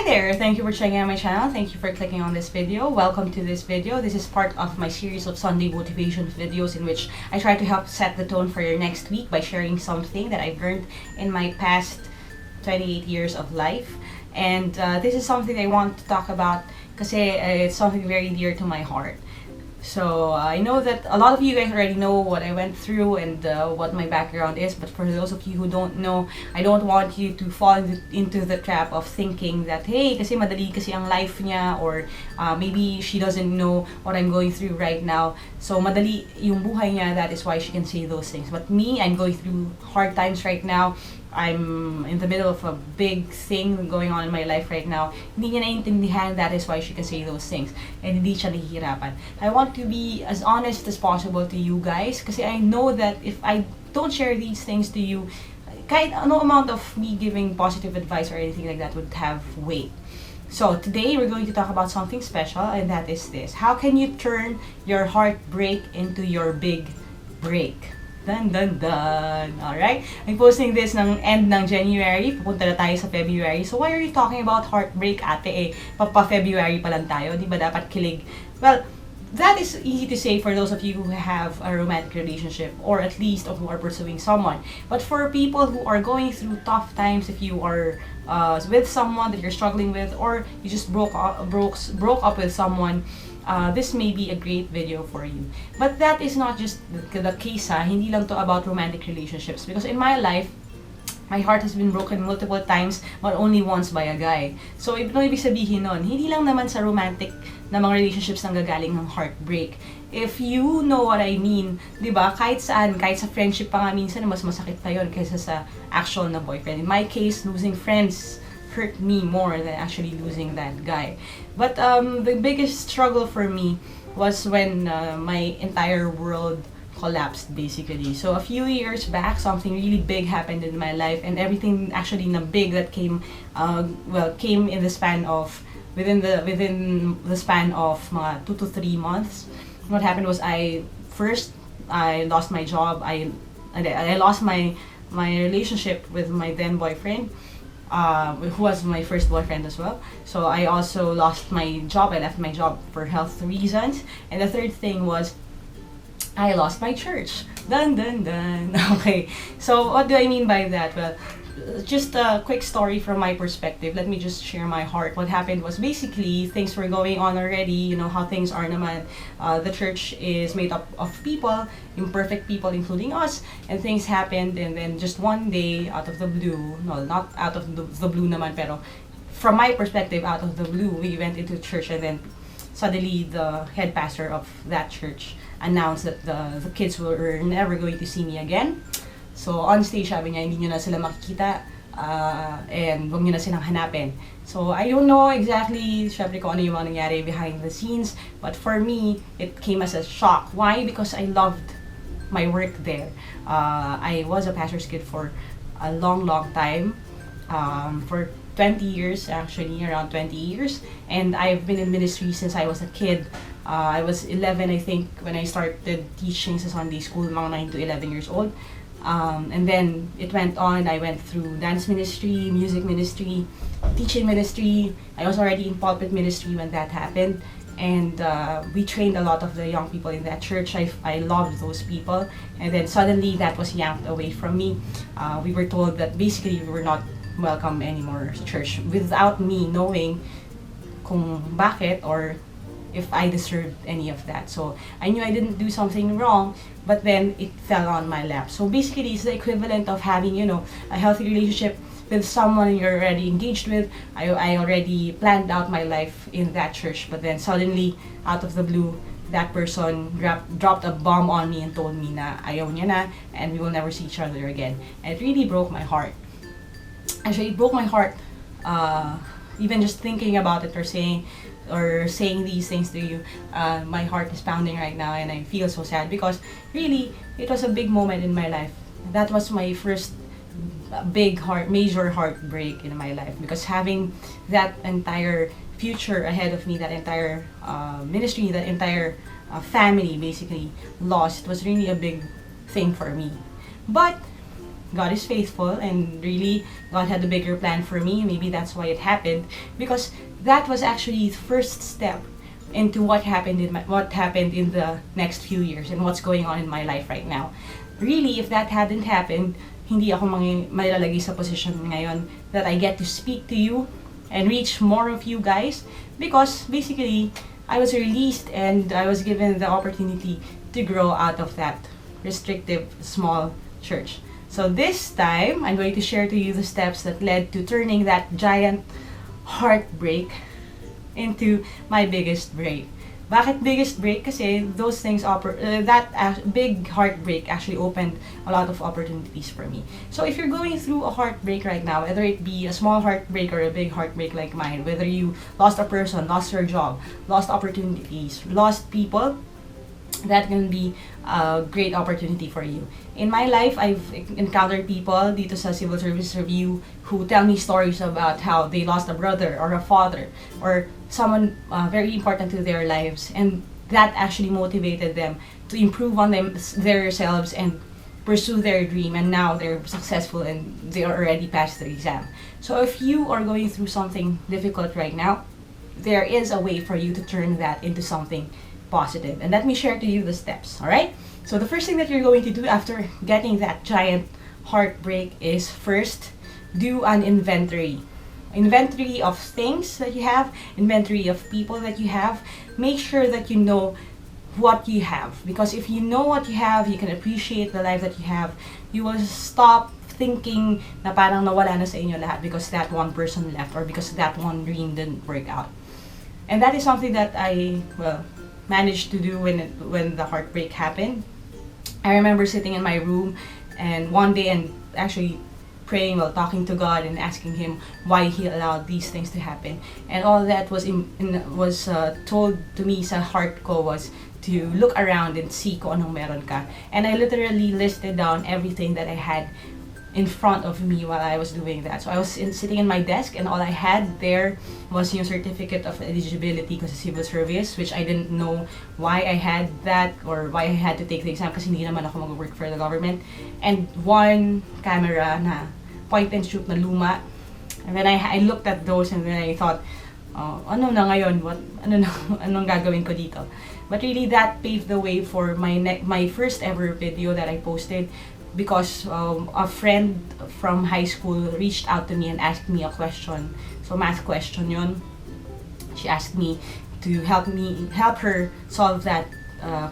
there! Thank you for checking out my channel. Thank you for clicking on this video. Welcome to this video. This is part of my series of Sunday motivation videos in which I try to help set the tone for your next week by sharing something that I've learned in my past 28 years of life. And this is something I want to talk about kasi it's something very dear to my heart. So I know that a lot of you guys already know what I went through and what my background is, but for those of you who don't know, I don't want you to fall into the trap of thinking that, hey, kasi madali kasi ang life niya, or maybe she doesn't know what I'm going through right now. So madali yung buhay niya, that is why she can say those things. But me, I'm going through hard times right now. I'm in the middle of a big thing going on in my life right now. Hindi niya naiintindihan, that is why she can say those things. And hindi siya nahihirapan. I want to be as honest as possible to you guys kasi I know that if I don't share these things to you, kahit no amount of me giving positive advice or anything like that would have weight. So today we're going to talk about something special, and that is this. How can you turn your heartbreak into your big break? Dun, dun, dun. Alright? I'm posting this ng end ng January. Pupunta na tayo sa February. So why are you talking about heartbreak, ate? Papa-February pa lang tayo. Di ba dapat kilig? Well, that is easy to say for those of you who have a romantic relationship, or at least who are pursuing someone. But for people who are going through tough times, if you are with someone that you're struggling with, or you just broke up with someone, this may be a great video for you. But that is not just the case, ha? Hindi lang to about romantic relationships. Because in my life, my heart has been broken multiple times, but only once by a guy. So, ibig sabihin nun, hindi lang naman sa romantic na mga relationships nang gagaling ng heartbreak. If you know what I mean, di ba, kahit saan, kahit sa friendship pa nga minsan, mas masakit pa yun kaysa sa actual na boyfriend. In my case, losing friends hurt me more than actually losing that guy. But the biggest struggle for me was when my entire world collapsed, basically. So a few years back, something really big happened in my life, and everything actually na big that came came in the span of within the span of mga 2 to 3 months. What happened was I lost my job. I lost my relationship with my then boyfriend, who was my first boyfriend as well. So I also lost my job. I left my job for health reasons. And the third thing was I lost my church. Dun, dun, dun. Okay. So what do I mean by that? Well, just a quick story from my perspective. Let me just share my heart. What happened was basically things were going on already. You know how things are naman. The church is made up of people, imperfect people, including us. And things happened, and then just one day, out of the blue, no, not out of the blue naman, pero from my perspective, out of the blue, we went into church, and then suddenly the head pastor of that church announced that the kids were never going to see me again. So on stage, sabi niya, hindi nyo na sila makikita, and huwag nyo na silang hanapin. So I don't know exactly, syempre, kung ano yung mga nangyari behind the scenes, but for me, it came as a shock. Why? Because I loved my work there. I was a pastor's kid for a long time, for 20 years, actually, around 20 years. And I've been in ministry since I was a kid. I was 11, I think, when I started teaching sa Sunday school, mga 9 to 11 years old. And then it went on. I went through dance ministry, music ministry, teaching ministry. I was already in pulpit ministry when that happened. And we trained a lot of the young people in that church. I loved those people. And then suddenly that was yanked away from me. We were told that basically we were not welcome anymore to church, without me knowing kung bakit or if I deserved any of that. So I knew I didn't do something wrong, but then it fell on my lap. So basically it's the equivalent of having, you know, a healthy relationship with someone you're already engaged with. I already planned out my life in that church, but then suddenly, out of the blue, that person dropped a bomb on me and told me na ayaw niya na, and we will never see each other again. And it really broke my heart. Actually, it broke my heart, even just thinking about it, or saying these things to you. My heart is pounding right now, and I feel so sad because really, it was a big moment in my life. That was my first major heartbreak in my life, because having that entire future ahead of me, that entire ministry, that entire family basically lost, was really a big thing for me. But God is faithful, and really God had a bigger plan for me. Maybe that's why it happened, because that was actually the first step into what happened in the next few years and what's going on in my life right now. Really, if that hadn't happened, hindi ako malalagay sa position ngayon that I get to speak to you and reach more of you guys, because basically I was released and I was given the opportunity to grow out of that restrictive small church. So this time, I'm going to share to you the steps that led to turning that giant heartbreak into my biggest break. Bakit biggest break? Kasi those things big heartbreak actually opened a lot of opportunities for me. So if you're going through a heartbreak right now, whether it be a small heartbreak or a big heartbreak like mine, whether you lost a person, lost your job, lost opportunities, lost people, that can be a great opportunity for you. In my life, I've encountered people dito sa civil service review who tell me stories about how they lost a brother or a father or someone very important to their lives, and that actually motivated them to improve on themselves and pursue their dream, and now they're successful and they are already passed the exam. So if you are going through something difficult right now, there is a way for you to turn that into something positive. And let me share to you the steps, all right? So the first thing that you're going to do after getting that giant heartbreak is first do an inventory. Inventory of things that you have, inventory of people that you have. Make sure that you know what you have, because if you know what you have, you can appreciate the life that you have. You will stop thinking na parang nawala na sa inyo lahat because that one person left or because that one dream didn't work out. And that is something that I managed to do when the heartbreak happened. I remember sitting in my room and one day and actually praying while talking to God and asking Him why He allowed these things to happen. And all that was told to me sa heart ko was to look around and see kung anong meron ka. And I literally listed down everything that I had in front of me while I was doing that. So I was sitting in my desk and all I had there was yung certificate of eligibility kasi civil service, which I didn't know why I had that or why I had to take the exam kasi hindi naman ako mag-work for the government. And one camera na point and shoot na luma. And then I looked at those and then I thought, ano na ngayon? Anong gagawin ko dito? But really that paved the way for my first ever video that I posted, because a friend from high school reached out to me and asked me a question. So math question yun. She asked me to help her solve that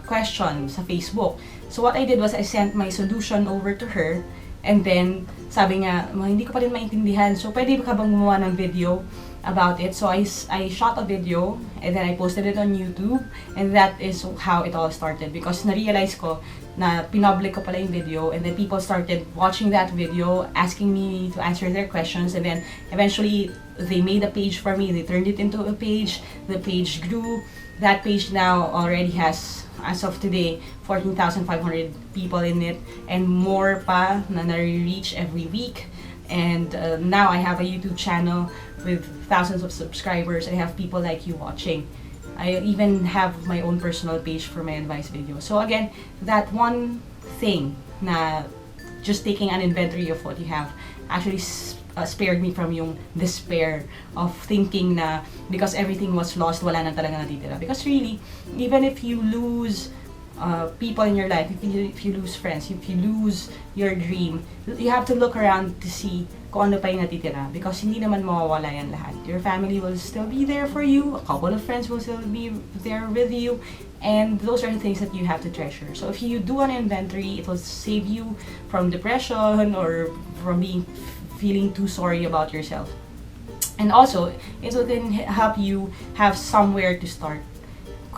question sa Facebook. So what I did was I sent my solution over to her, and then sabi niya, hindi ko pa rin maintindihan, so pwede ka bang gumawa ng video about it? So I shot a video and then I posted it on YouTube, and that is how it all started, because na-realize ko na pinublic ko pala yung video, and then people started watching that video, asking me to answer their questions, and then eventually they made a page for me. They turned it into a page. The page grew. That page now already has, as of today, 14,500 people in it, and more pa na nare-reach every week. And now I have a YouTube channel with thousands of subscribers. I have people like you watching. I even have my own personal page for my advice videos. So again, that one thing na just taking an inventory of what you have actually spared me from yung despair of thinking na because everything was lost, wala na talaga natitira. Because really, even if you lose people in your life, if you lose friends, if you lose your dream, you have to look around to see kung ano pa yung natitira, because hindi naman mawawala yan lahat. Your family will still be there for you, a couple of friends will still be there with you, and those are the things that you have to treasure. So if you do an inventory, it will save you from depression or from feeling too sorry about yourself. And also, it will then help you have somewhere to start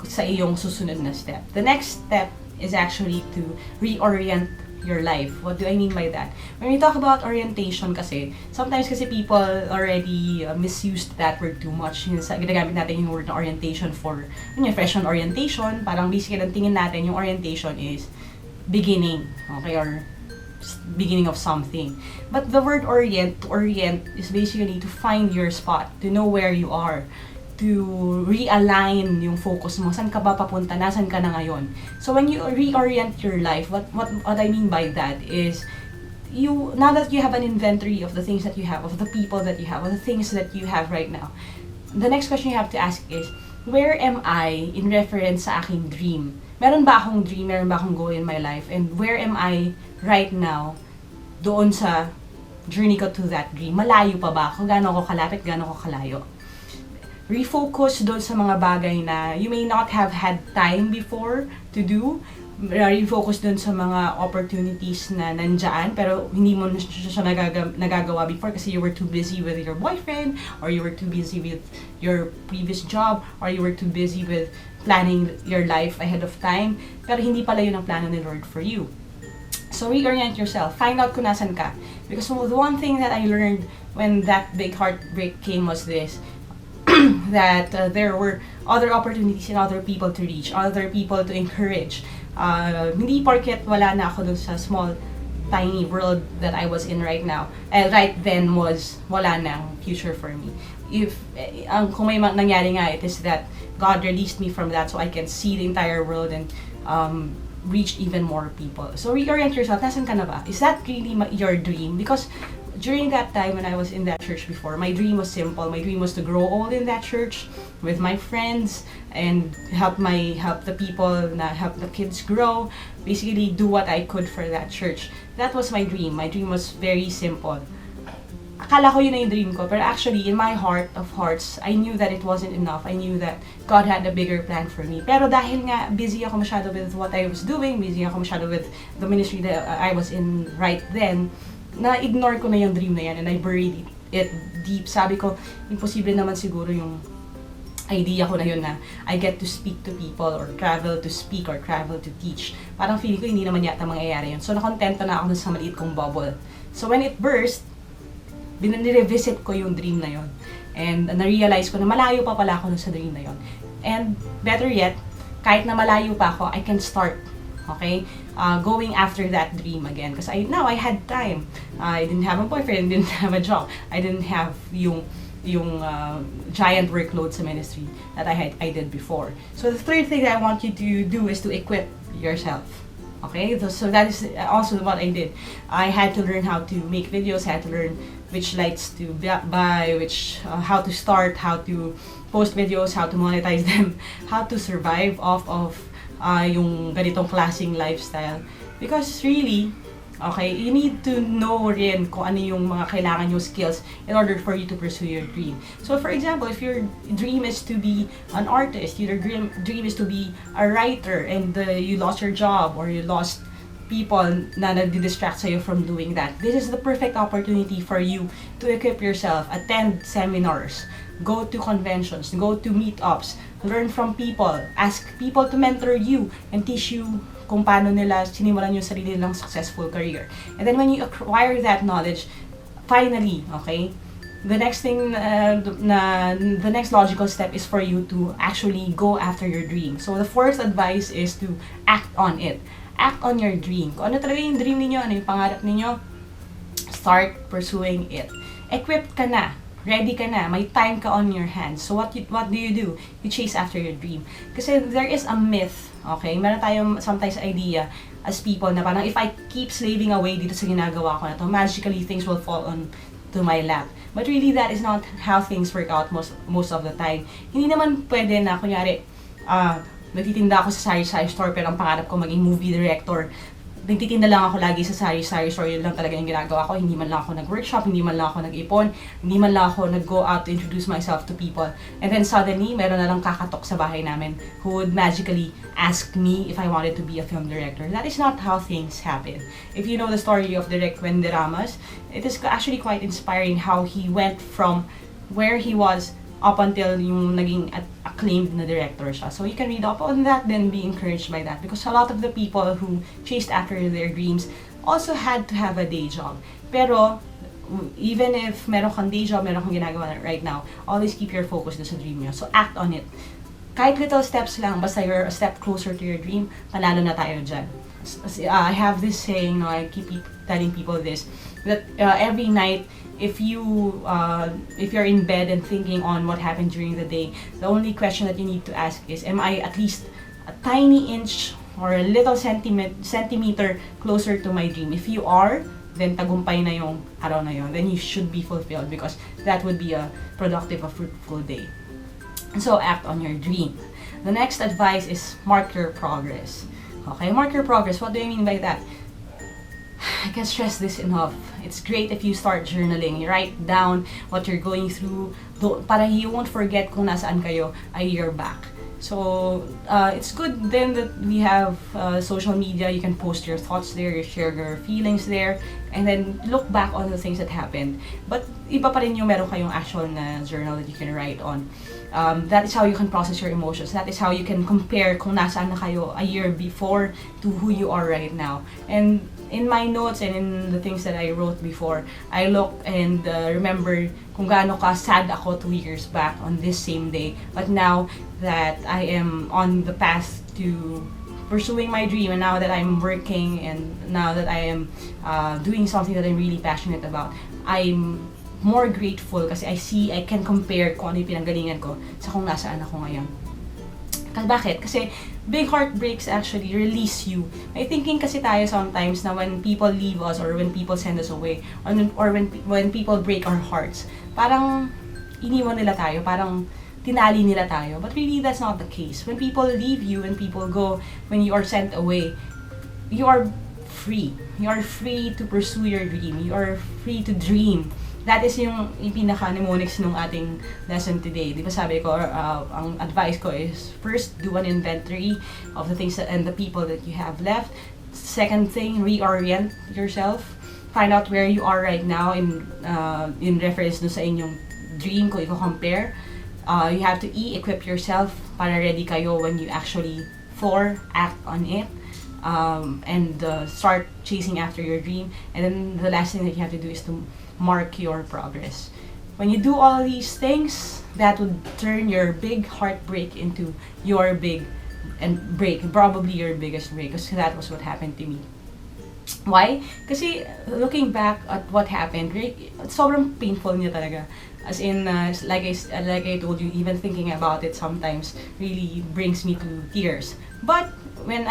sa iyong susunod na step. The next step is actually to reorient your life. What do I mean by that? When we talk about orientation kasi, sometimes kasi people already misused that word too much. Ginagamit natin yung word na orientation for freshman orientation. Parang basically ang tingin natin yung orientation is beginning, okay, or beginning of something. But the word to orient is basically to find your spot, to know where you are, to realign yung focus mo. Saan ka ba papunta? Nasaan ka na ngayon? So when you reorient your life, what I mean by that is now that you have an inventory of the things that you have, of the people that you have, of the things that you have right now, the next question you have to ask is, where am I in reference sa aking dream? Meron ba akong dream? Meron ba akong goal in my life? And where am I right now doon sa journey ko to that dream? Malayo pa ba ako? Gaano ako kalapit? Gaano ako kalayo? Refocus doon sa mga bagay na you may not have had time before to do. Refocus doon sa mga opportunities na nandyan pero hindi mo siya nagagawa before kasi you were too busy with your boyfriend, or you were too busy with your previous job, or you were too busy with planning your life ahead of time, pero hindi pala yun ang plano ni Lord for you. So reorient yourself, find out kung nasan ka, because the one thing that I learned when that big heartbreak came was this, that there were other opportunities and other people to reach, other people to encourage. Hindi porket wala na ako dun sa small, tiny world that I was in right now, right then was wala nang future for me. If kung may nangyari nga, it is that God released me from that so I can see the entire world and reach even more people. So reorient yourself. Nasaan ka na ba? Is that really your dream? Because during that time when I was in that church before, my dream was simple. My dream was to grow old in that church with my friends and help the people, help the kids grow. Basically, do what I could for that church. That was my dream. My dream was very simple. Akala ko yun na yung dream ko, pero actually, in my heart of hearts, I knew that it wasn't enough. I knew that God had a bigger plan for me. Pero dahil nga, busy ako masyado with what I was doing, busy ako masyado with the ministry that I was in right then, na-ignore ko na yung dream na yan and I buried it deep. Sabi ko, imposible naman siguro yung idea ko na yun na I get to speak to people or travel to speak or travel to teach. Parang feeling ko hindi naman yata mangyayari yun. So nakontento na ako sa maliit kong bubble. So when it burst, nire-visit ko yung dream na yun. And na-realize ko na malayo pa pala ako sa dream na yun. And better yet, kahit na malayo pa ako, I can start. Okay? Going after that dream again. Because now I had time. I didn't have a boyfriend, I didn't have a job. I didn't have yung giant workload sa ministry that I did before. So the third thing that I want you to do is to equip yourself. Okay? So that is also what I did. I had to learn how to make videos, I had to learn which lights to buy, how to start, how to post videos, how to monetize them, how to survive off of yung ganitong klaseng lifestyle. Because really, okay, you need to know rin kung ano yung mga kailangan yung skills in order for you to pursue your dream. So for example, if your dream is to be an artist, your dream is to be a writer, and you lost your job or you lost people na nagdi-distract sa'yo from doing that, this is the perfect opportunity for you to equip yourself, attend seminars, go to conventions, go to meetups, learn from people, ask people to mentor you and teach you kung paano nila sinimulan yung sarili nilang successful career. And then when you acquire that knowledge, finally, okay, the next thing, the next logical step is for you to actually go after your dream. So the fourth advice is to act on it. Act on your dream. Kung ano talaga yung dream niyo, ano yung pangarap niyo, start pursuing it. Equipped ka na. Ready ka na, may time ka on your hands. So what do? You chase after your dream. Kasi there is a myth, okay? Meron tayong sometimes idea as people na parang if I keep slaving away dito sa ginagawa ko na to, magically things will fall on to my lap. But really that is not how things work out most of the time. Hindi naman pwede na kunyari nagtitinda ako sa sari-sari store pero ang pangarap ko maging movie director. Nagtitinda lang ako lagi sa sari-sari store, yun lang talaga yung ginagawa ko. Hindi man lang ako nag-workshop, hindi man lang ako nag-ipon, hindi man lang ako nag-go out to introduce myself to people. And then suddenly, meron na lang kakatok sa bahay namin who would magically ask me if I wanted to be a film director. That is not how things happen. If you know the story of Direk Wenderamas, it is actually quite inspiring how he went from where he was up until yung naging acclaimed na director siya. So you can read up on that, then be encouraged by that. Because a lot of the people who chased after their dreams also had to have a day job. Pero, even if meron kang day job, meron kang ginagawa right now, always keep your focus sa dream nyo. So act on it. Kahit little steps lang, basta you're a step closer to your dream, panalo na tayo dyan. I have this saying, I keep telling people this, that every night, if you're in bed and thinking on what happened during the day, the only question that you need to ask is, am I at least a tiny inch or a little centimeter closer to my dream? If you are, then tagumpay na yung araw na yun, then you should be fulfilled because that would be a productive, a fruitful day. And so act on your dream. The next advice is mark your progress. Okay, mark your progress. What do I mean by that? I can't stress this enough. It's great if you start journaling. You write down what you're going through para you won't forget kung nasaan kayo a year back. So, it's good then that we have social media. You can post your thoughts there, you share your feelings there, and then look back on the things that happened. But iba pa rin yung meron kayong actual na journal that you can write on. That is how you can process your emotions. That is how you can compare kung nasaan na kayo a year before to who you are right now. And in my notes and in the things that I wrote before, I look and remember kung gaano ka sad ako 2 years back on this same day. But now that I am on the path to pursuing my dream, and now that I'm working, and now that I am doing something that I'm really passionate about, I'm more grateful kasi I can compare kung ano yung pinanggalingan ko sa kung nasaan ako ngayon. Bakit? Kasi big heartbreaks actually release you. May thinking kasi tayo sometimes na when people leave us or when people send us away or when people break our hearts, parang iniwan nila tayo, parang tinali nila tayo. But really, that's not the case. When people leave you, when people go, when you are sent away, you are free. You are free to pursue your dream. You are free to dream. That is yung pinaka-mnemonics nung ating lesson today. Di ba sabi ko, ang advice ko is, first, do an inventory of the things and the people that you have left. Second thing, reorient yourself. Find out where you are right now in reference to sa inyong dream, kung i-compare. You have to equip yourself para ready kayo when you actually act on it. And start chasing after your dream. And then the last thing that you have to do is to mark your progress. When you do all these things, that would turn your big heartbreak into your big break, probably your biggest break, because that was what happened to me. Why? Kasi looking back at what happened, sobrang painful niya talaga. As in, like I told you, even thinking about it sometimes really brings me to tears. But when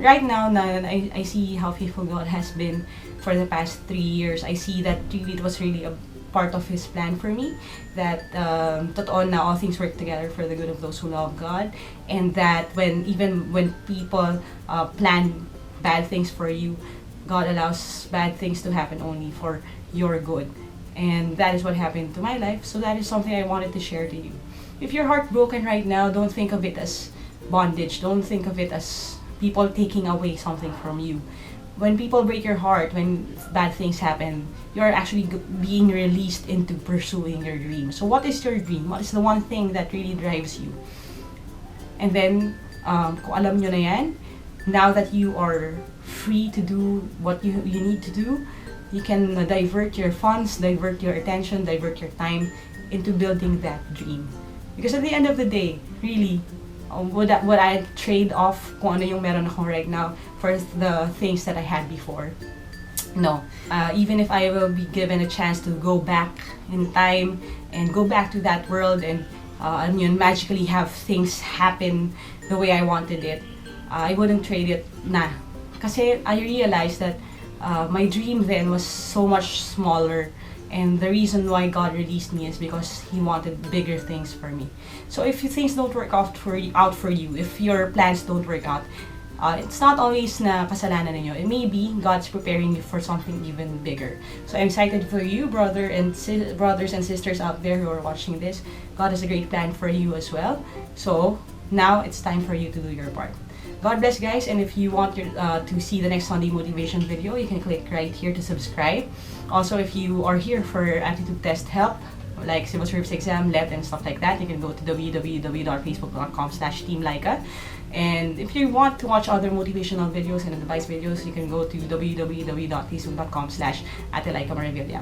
right now I see how faithful God has been for the past 3 years, I see that really it was really a part of His plan for me. That totoo na all things work together for the good of those who love God, and that even when people plan bad things for you, God allows bad things to happen only for your good. And that is what happened to my life. So that is something I wanted to share to you. If you're heartbroken right now, don't think of it as bondage. Don't think of it as people taking away something from you. When people break your heart, when bad things happen, you're actually being released into pursuing your dream. So what is your dream? What is the one thing that really drives you? And then, kung alam nyo na yan, now that you are free to do what you need to do, you can divert your funds, divert your attention, divert your time into building that dream. Because at the end of the day, really, would I trade off kung ano yung meron ako right now for the things that I had before? No. Even if I will be given a chance to go back in time and go back to that world and magically have things happen the way I wanted it, I wouldn't trade it na. Kasi I realized that my dream then was so much smaller, and the reason why God released me is because He wanted bigger things for me. So if things don't work out for you, if your plans don't work out, it's not always na kasalanan ninyo. It may be God's preparing you for something even bigger. So I'm excited for you, brothers and sisters out there who are watching this. God has a great plan for you as well. So now it's time for you to do your part. God bless, guys, and if you want to see the next Sunday motivation video, you can click right here to subscribe. Also, if you are here for aptitude test help, like civil service exam, LET, and stuff like that, you can go to www.facebook.com/Team Lyqa. And if you want to watch other motivational videos and advice videos, you can go to www.facebook.com/AteLyqaMaravilla.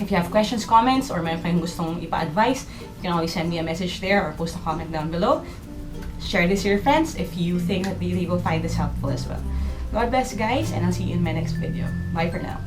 If you have questions, comments, or may kayong gustong ipa-advise, you can always send me a message there or post a comment down below. Share this to your friends if you think that they will find this helpful as well. God bless, guys, and I'll see you in my next video. Bye for now.